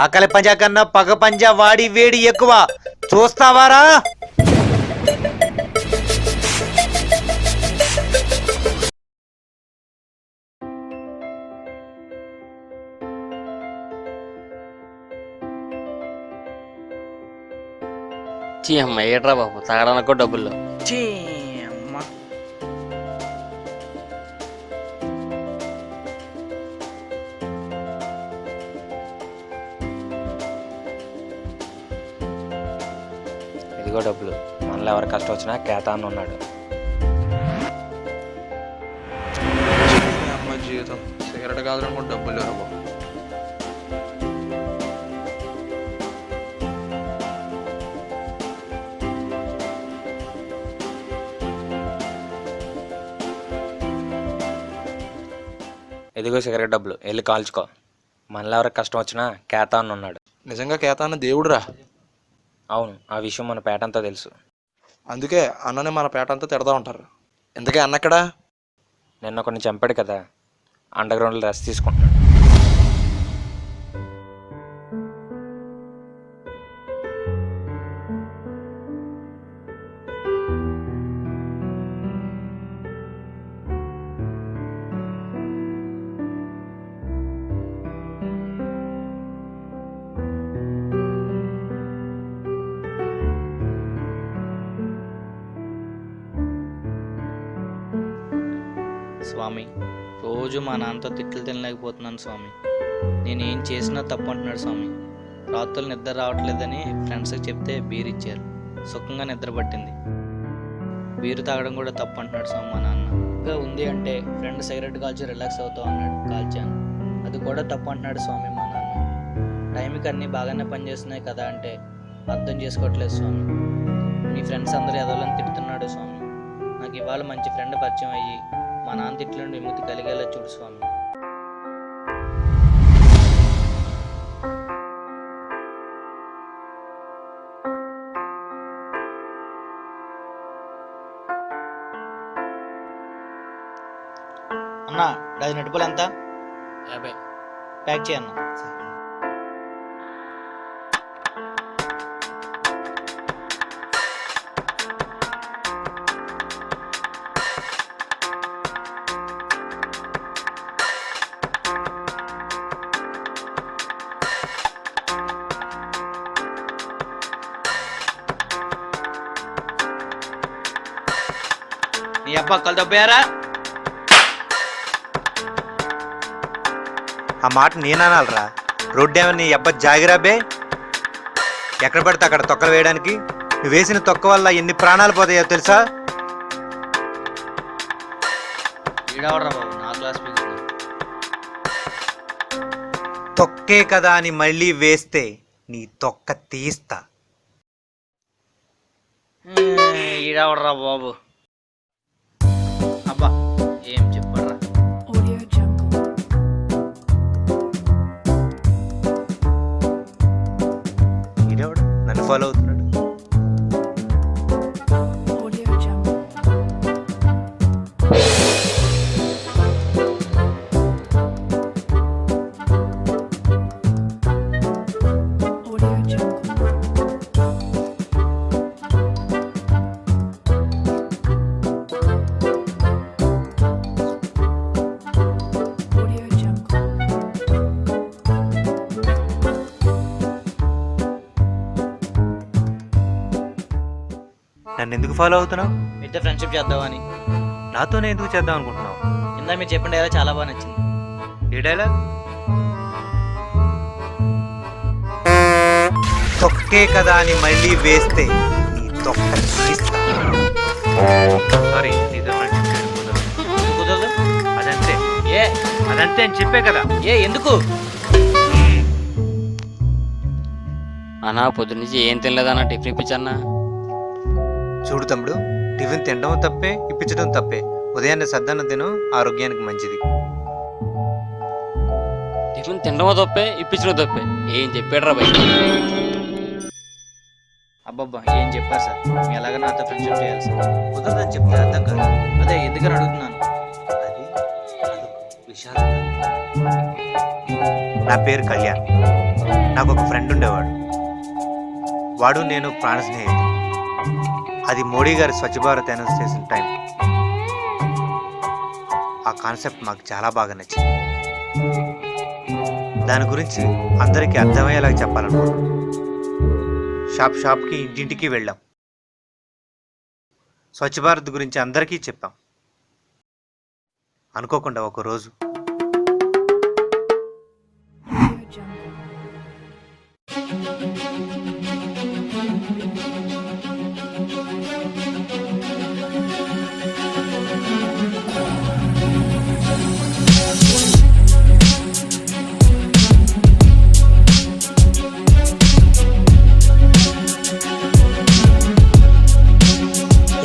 ఆకలి పంజా కన్నా పగ పంజా వాడి వేడి ఎక్కువ. చూస్తావారా? చీ అమ్మ ఏట్రా బాబు, తాగడానికి డబ్బులు. ఇదిగో డబ్బులు. మనలో ఎవరు కష్టం వచ్చినా కేతాన్ ఉన్నాడు. అమ్మ జీవితం సిగరెట్ కాదు డబ్బులు లేవు బాబు. ఇదిగో సిగరెట్ డబ్బులు, వెళ్ళి కాల్చుకో. మనలో ఎవరికి కష్టం వచ్చినా కేతాన్ ఉన్నాడు. నిజంగా కేతాన్న దేవుడురా. అవును, ఆ విషయం మన పేటంతా తెలుసు. అందుకే అన్నని మన పేట అంతా తిడతా ఉంటారు. ఇంతకే అన్న ఎక్కడా? నిన్న కొన్ని చంపాడు కదా, అండర్ గ్రౌండ్లో రెస్ట్ తీసుకుంటున్నాడు. స్వామి, రోజు మా నాన్నతో తిట్లు తినలేకపోతున్నాను స్వామి. నేను ఏం చేసినా తప్పు అంటున్నాడు స్వామి. రాత్రులు నిద్ర రావట్లేదని ఫ్రెండ్స్కి చెప్తే బీర్ ఇచ్చారు, సుఖంగా నిద్ర పట్టింది. బీరు తాగడం కూడా తప్పు అంటున్నాడు స్వామి మా నాన్న. ఇంకా ఉంది అంటే ఫ్రెండ్ సిగరెట్ కాల్చి రిలాక్స్ అవుతావు అన్నాడు, కాల్చాను, అది కూడా తప్పు అంటున్నాడు స్వామి మా నాన్న. టైంకి అన్నీ బాగానే పనిచేస్తున్నాయి కదా అంటే అర్థం చేసుకోవట్లేదు స్వామి. మీ ఫ్రెండ్స్ అందరూ ఎదవాలని తిడుతున్నాడు స్వామి. నాకు ఇవాళ మంచి ఫ్రెండ్ పరిచయం అయ్యి మా నాన్న తిట్ల నుండి విముక్తి కలిగేలా చూడు స్వామి. అన్నా, డజన్ అరటిపళ్ళు ఎంత? 50. ప్యాక్ చేయన్నా. నీ అబ్బా కళ్ళు దబ్బయారా? ఆ మాట నేననాలరా? రోడ్డు ఏమన్నా నీ అబ్బా జాగిరాబే? ఎక్కడ పడితే అక్కడ తొక్కలు వేయడానికి. నువ్వు వేసిన తొక్క వల్ల ఎన్ని ప్రాణాలు పోతాయో తెలుసా? ఈడవడరా బాబు, నా క్లాస్ పీల్చుకున్నా. తొక్కే కదా అని మళ్ళీ వేస్తే నీ తొక్క తీస్తా. ఈడవడరా బాబు. అబ్బా ఏం చెప్పరా? ఈడెవడు నన్ను ఫాలో అవుతున్నాడు? నన్ను ఎందుకు ఫాలో అవుతున్నావు? మీతో ఫ్రెండ్షిప్ చేద్దామని. నాతోనే ఎందుకు చేద్దాం అనుకుంటున్నావు? ఇందా మీరు చెప్పండి, ఎలా చాలా బాగా నచ్చింది. ఏ డైలాగ్? తొక్కే కదా అని మళ్ళీ వేస్తే నీ తొక్క తీస్తా. సారీ, నీతో కుదరదు. అదంతే. ఏ అదంతే అని చెప్పే కదా. ఏ ఎందుకు? అన్నా పొద్దు నుంచి ఏం తినలేదన్నా, టిఫిన్ ఇప్పించన్నా. చూడు తమ్ముడు, టిఫిన్ తినడం తప్పే, ఇప్పించడం తప్పే. ఉదయాన్నే సద్దన్నం తిను, ఆరోగ్యానికి మంచిది. టిఫిన్ తినడం తప్పే, ఇప్పించడం తప్పే. ఏం చెప్పాడురా బయట? అబ్బబ్బా ఏం చెప్పారు సార్, మీ ఎలాగ నాతో ఫ్రెండ్షిప్ చేయాలి సార్. కుదరదని చెప్తే అర్థం కాదు. అదే ఎందుకని అడుగుతున్నాను. నా పేరు కళ్యాణ్. నాకు ఒక ఫ్రెండ్ ఉండేవాడు. వాడు నేను ప్రాణ స్నేహితుడు. అది మోడీ గారి స్వచ్ఛ భారత్ అనౌన్స్ చేసిన టైం. ఆ కాన్సెప్ట్ మాకు చాలా బాగా నచ్చింది. దాని గురించి అందరికీ అర్థమయ్యేలాగా చెప్పాలనుకున్నాం. షాప్కి ఇంటింటికి వెళ్ళాం. స్వచ్ఛ భారత్ గురించి అందరికీ చెప్పాం. అనుకోకుండా ఒకరోజు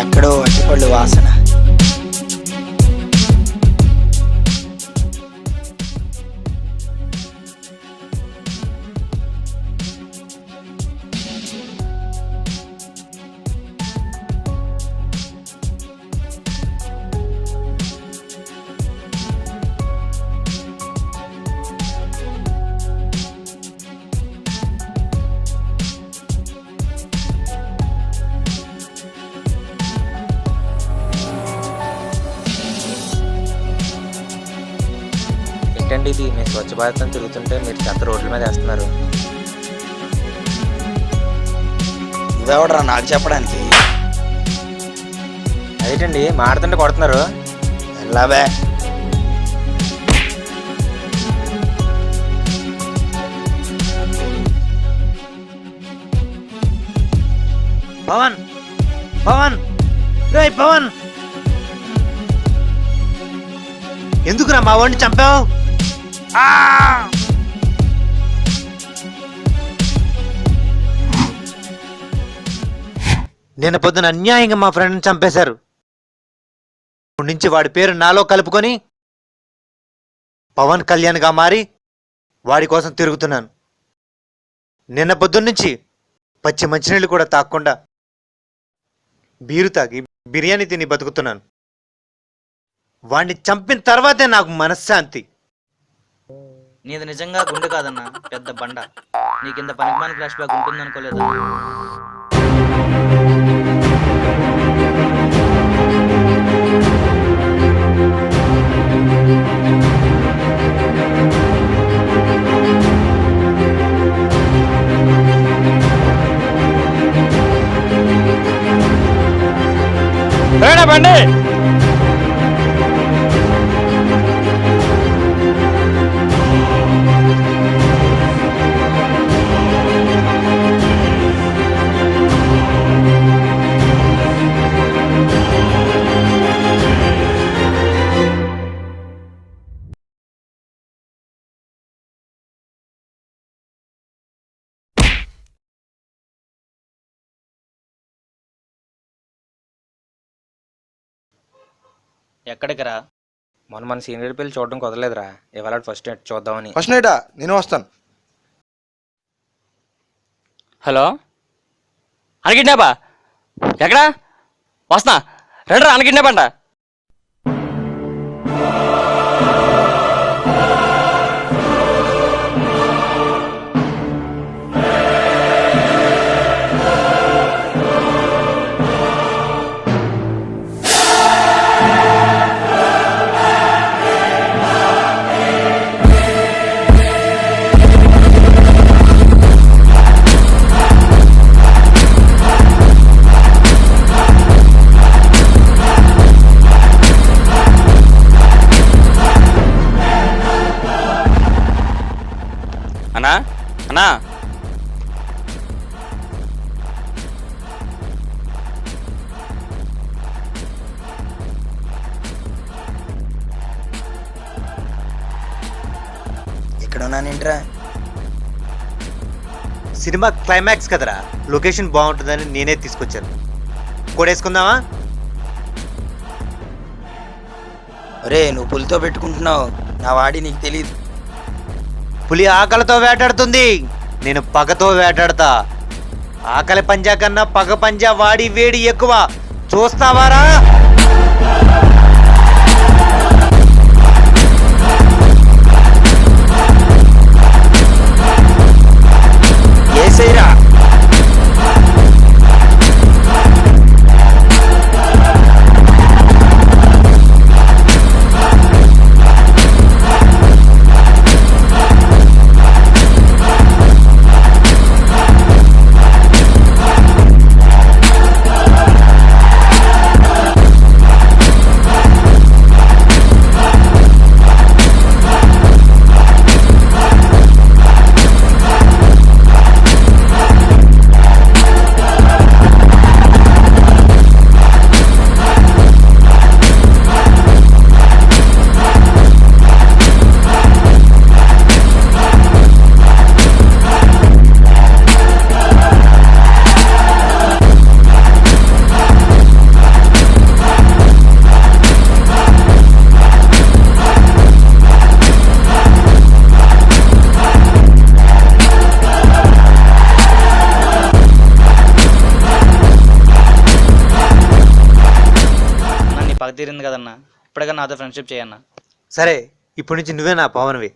ఎక్కడో అట్టిపళ్ళు వాసన. ఏంటండి ఇది? మేము స్వచ్ఛ భారత్ అని తిరుగుతుంటే మీరు చెత్త రోడ్ల మీద వేస్తున్నారు. నువ్వెవడరా నాకు చెప్పడానికి? అదేంటండి మాడుతుంటే కొడుతున్నారు? ఎల్లాబే. పవన్ పవన్ రేయ్ పవన్, ఎందుకురా మా వాడిని చంపావు? నిన్న పొద్దున అన్యాయంగా మా ఫ్రెండ్ని చంపేశారు. అప్పటి నుంచి వాడి పేరు నాలో కలుపుకొని పవన్ కళ్యాణ్గా మారి వాడి కోసం తిరుగుతున్నాను. నిన్న పొద్దున్న నుంచి పచ్చి మంచినీళ్ళు కూడా తాగకుండా బీరు తాగి బిర్యానీ తిని బతుకుతున్నాను. వాడిని చంపిన తర్వాతే నాకు మనశ్శాంతి. నీది నిజంగా గుండె కాదన్నా, పెద్ద బండ. నీకింత పనికిమాలిన ఫ్లాష్ బ్యాక్ ఉంటుందనుకోలేదా? బండి ఎక్కడికి రా? మన సీనియర్ పిల్లలు చూడడం కుదరలేదురా. ఇవాళ ఫస్ట్ నైట్ చూద్దామని. ఫస్ట్ నైటా? నేను వస్తాను. హలో అనకిడ్నాపా? ఎక్కడా? వస్తున్నా, రండి రా. అనకిడ్నాప్ అంట. అన్నా అన్నా, ఇక్కడ ఉన్నానేంట్రా? సినిమా క్లైమాక్స్ కదరా, లొకేషన్ బాగుంటుందని నేనే తీసుకొచ్చాను. కొడేసుకుందామా? ఒరే, నువ్వు పులితో పెట్టుకుంటున్నావు. నా వాడి నీకు తెలియదు. పులి ఆకలితో వేటాడుతుంది, నేను పగతో వేటాడతా. ఆకలి పంజా కన్నా పగ పంజా వాడి వేడి ఎక్కువ. చూస్తావారా? తీరింది కదన్నా. ఇప్పటికన్నా నాతో ఫ్రెండ్షిప్ చేయన్నా. సరే, ఇప్పటి నుంచి నువ్వే నా పవన్వి.